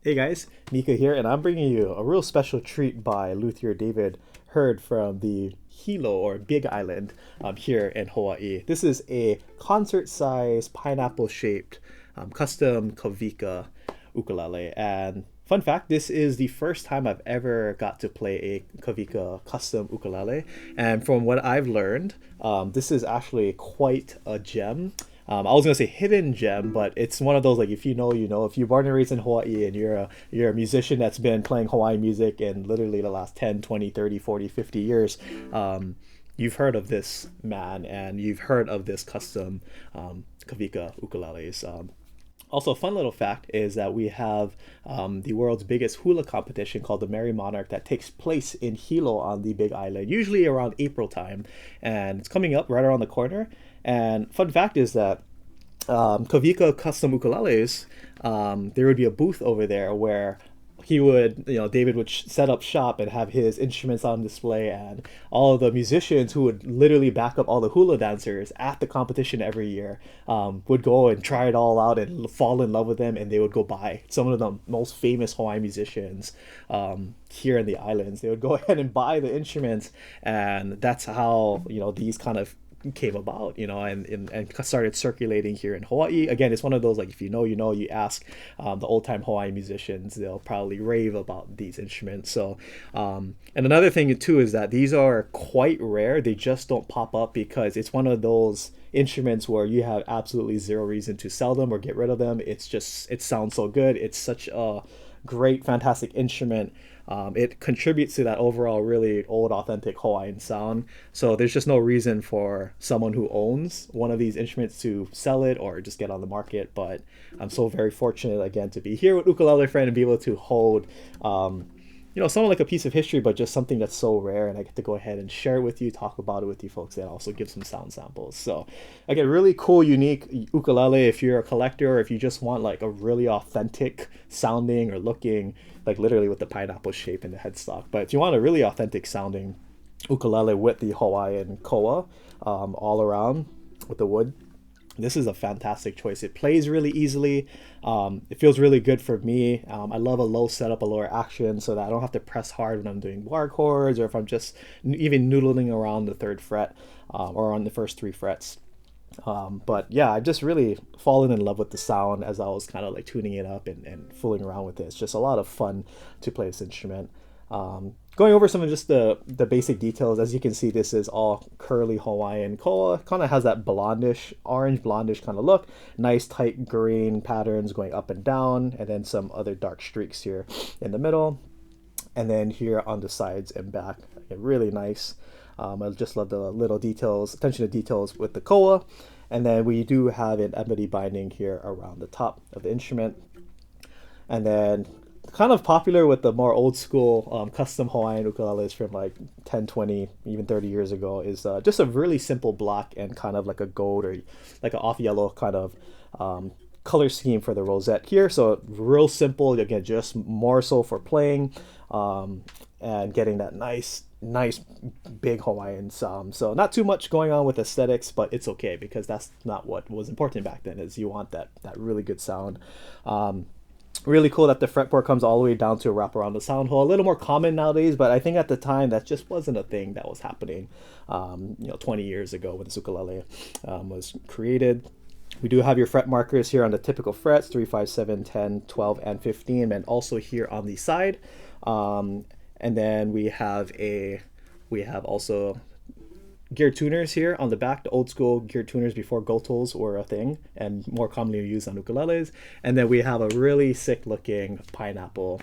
Hey guys, Mika here, and I'm bringing you a real special treat by luthier David Heard from the Hilo or Big Island here in Hawaii. This is a concert-sized pineapple-shaped custom Kawika ukulele. And fun fact, this is the first time I've ever got to play a Kawika custom ukulele. And from what I've learned, this is actually quite a gem. I was gonna say hidden gem, but it's one of those like if you know, you know. If you're born and raised in Hawaii and you're a musician that's been playing Hawaiian music in literally the last 10, 20, 30, 40, 50 years, you've heard of this man and you've heard of this custom Kavika ukuleles. Also, a fun little fact is that we have the world's biggest hula competition called the Merry Monarch that takes place in Hilo on the Big Island, usually around April time, and it's coming up right around the corner. And fun fact is that Kavika custom ukuleles, there would be a booth over there where David would set up shop and have his instruments on display, and all of the musicians who would literally back up all the hula dancers at the competition every year would go and try it all out and fall in love with them, and they would go buy some of the most famous Hawaiian musicians here in the islands. They would go ahead and buy the instruments, and that's how these kind of came about, and started circulating here in Hawaii. Again, it's one of those like if you know, you know. You ask the old time Hawaiian musicians, they'll probably rave about these instruments. So, and another thing too is that these are quite rare. They just don't pop up because it's one of those instruments where you have absolutely zero reason to sell them or get rid of them. It sounds so good. It's such a great, fantastic instrument. It contributes to that overall really old, authentic Hawaiian sound. So there's just no reason for someone who owns one of these instruments to sell it or just get on the market. But I'm so very fortunate again to be here with Ukulele Friend and be able to hold somewhat like a piece of history, but just something that's so rare. And I get to go ahead and share it with you, talk about it with you folks, and also give some sound samples. So, again, really cool, unique ukulele if you're a collector or if you just want like a really authentic sounding or looking, like literally with the pineapple shape in the headstock. But if you want a really authentic sounding ukulele with the Hawaiian koa all around with the wood, this is a fantastic choice. It plays really easily. It feels really good for me. I love a low setup, a lower action, so that I don't have to press hard when I'm doing bar chords or if I'm just even noodling around the third fret or on the first three frets. But yeah, I've just really fallen in love with the sound as I was kind of like tuning it up and fooling around with it. It's just a lot of fun to play this instrument. Going over some of just the basic details, as you can see, this is all curly Hawaiian koa. Kind of has that blondish, orange blondish kind of look. Nice tight green patterns going up and down, and then some other dark streaks here in the middle. And then here on the sides and back, really nice. I just love the little details, attention to details with the koa. And then we do have an ebony binding here around the top of the instrument. And then kind of popular with the more old school custom Hawaiian ukuleles from like 10, 20, even 30 years ago is just a really simple black and kind of like a gold or like an off yellow kind of color scheme for the rosette here. So real simple, again, just more so for playing and getting that nice big Hawaiian sound. So not too much going on with aesthetics, but it's okay because that's not what was important back then. Is you want that really good sound. Really cool that the fretboard comes all the way down to a wrap around the sound hole. A little more common nowadays, but I think at the time that just wasn't a thing that was happening. 20 years ago when this ukulele was created. We do have your fret markers here on the typical frets 3, 5, 7, 10, 12, and 15, and also here on the side. And then we have also gear tuners here on the back, the old school gear tuners before gotos were a thing and more commonly used on ukuleles. And then we have a really sick looking pineapple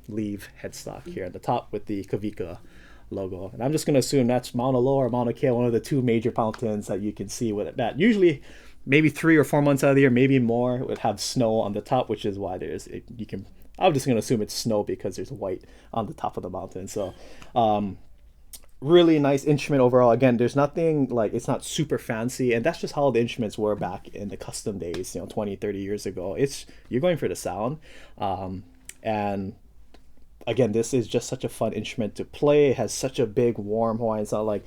leaf headstock here at the top with the Kavika logo. And I'm just going to assume that's Mauna Loa or Mauna Kea, one of the two major mountains that you can see with it. That usually maybe 3 or 4 months out of the year, maybe more, it would have snow on the top, which is why I'm just going to assume it's snow because there's white on the top of the mountain. So really nice instrument overall. Again, there's nothing like, it's not super fancy, and that's just how the instruments were back in the custom days, 20, 30 years ago. You're going for the sound. And again, this is just such a fun instrument to play. It has such a big warm Hawaiian sound. Like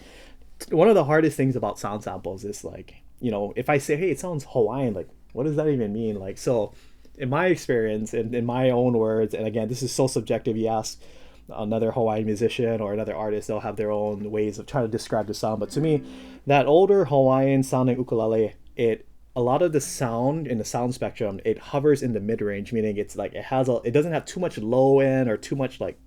one of the hardest things about sound samples is like, if I say, hey, it sounds Hawaiian, like what does that even mean? Like, so in my experience, in my own words, and again, this is so subjective. You ask another Hawaiian musician or another artist, they'll have their own ways of trying to describe the sound. But to me, that older Hawaiian sounding ukulele, a lot of the sound in the sound spectrum, it hovers in the mid range, meaning it's like it doesn't have too much low end or too much like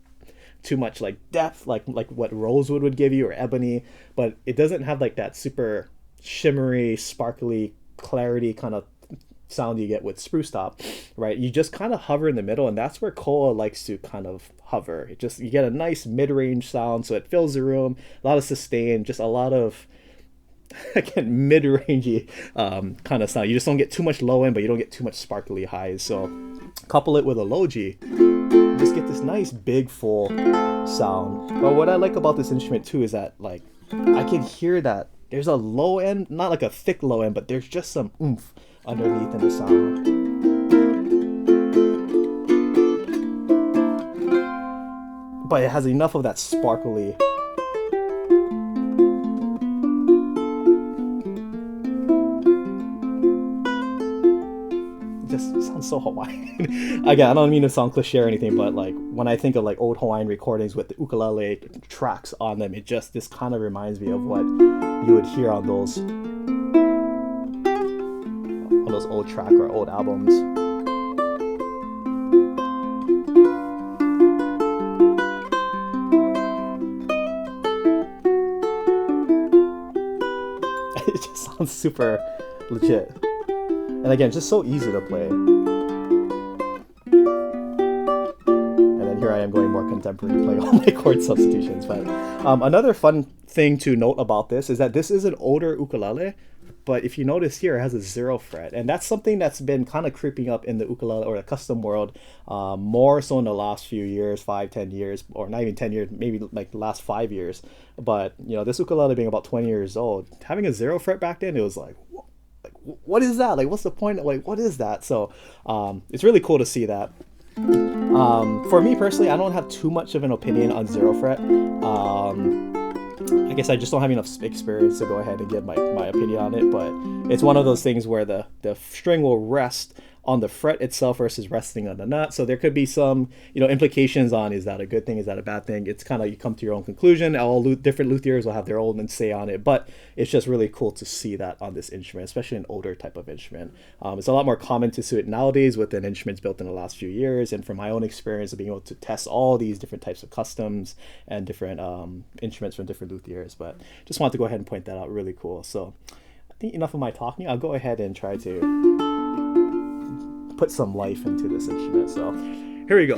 depth, like what rosewood would give you or ebony, but it doesn't have like that super shimmery, sparkly clarity kind of sound you get with spruce top, right? You just kind of hover in the middle, and that's where koa likes to kind of hover. You get a nice mid-range sound, so it fills the room, a lot of sustain, just a lot of again mid-rangey kind of sound. You just don't get too much low end, but you don't get too much sparkly highs. So couple it with a low G, you just get this nice big full sound. But what I like about this instrument too is that like I can hear that there's a low end, not like a thick low end, but there's just some oomph underneath in the sound. But it has enough of that sparkly. It just sounds so Hawaiian. Again, I don't mean to sound cliche or anything, but like when I think of like old Hawaiian recordings with the ukulele tracks on them, this kind of reminds me of what you would hear on those old track or old albums. It just sounds super legit, and again, just so easy to play. And then here I am going more contemporary, playing all my chord substitutions. But another fun thing to note about this is that this is an older ukulele, but if you notice here, it has a 0 fret, and that's something that's been kind of creeping up in the ukulele or the custom world, more so in the last few years, 5-10 years, or not even 10 years, maybe like the last 5 years. But you know, this ukulele being about 20 years old, having a 0 fret back then, it was like what is that? Like, what's the point? Like, what is that? So it's really cool to see that. For me personally, I don't have too much of an opinion on 0 fret. I guess I just don't have enough experience to go ahead and give my opinion on it, but it's one of those things where the string will rest on the fret itself versus resting on the nut. So there could be some, implications on, is that a good thing? Is that a bad thing? It's kind of, you come to your own conclusion. All different luthiers will have their own say on it, but it's just really cool to see that on this instrument, especially an older type of instrument. It's a lot more common to see it nowadays with an instruments built in the last few years. And from my own experience of being able to test all these different types of customs and different instruments from different luthiers, but just wanted to go ahead and point that out. Really cool. So I think enough of my talking. I'll go ahead and try to put some life into this instrument. So here we go.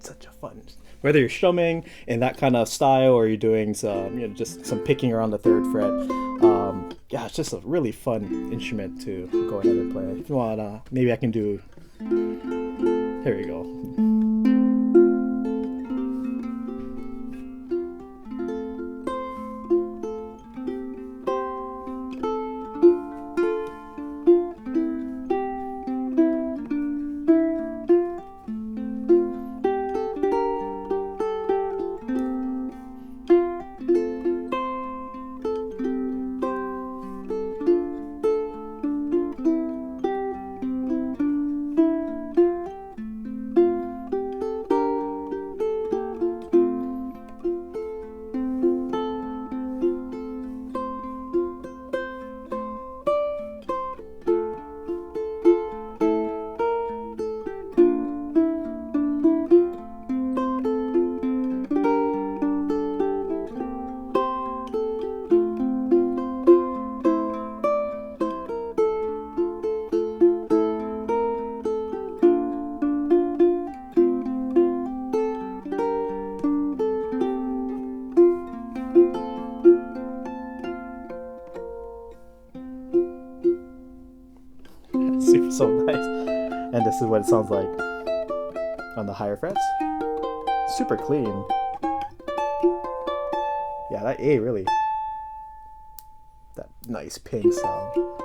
Such a fun, whether you're strumming in that kind of style or you're doing some, just some picking around the 3rd fret. Yeah, it's just a really fun instrument to go ahead and play. If you want, maybe I can do. Here we go. So nice. And this is what it sounds like on the higher frets. Super clean. Yeah, that A really, that nice pink sound.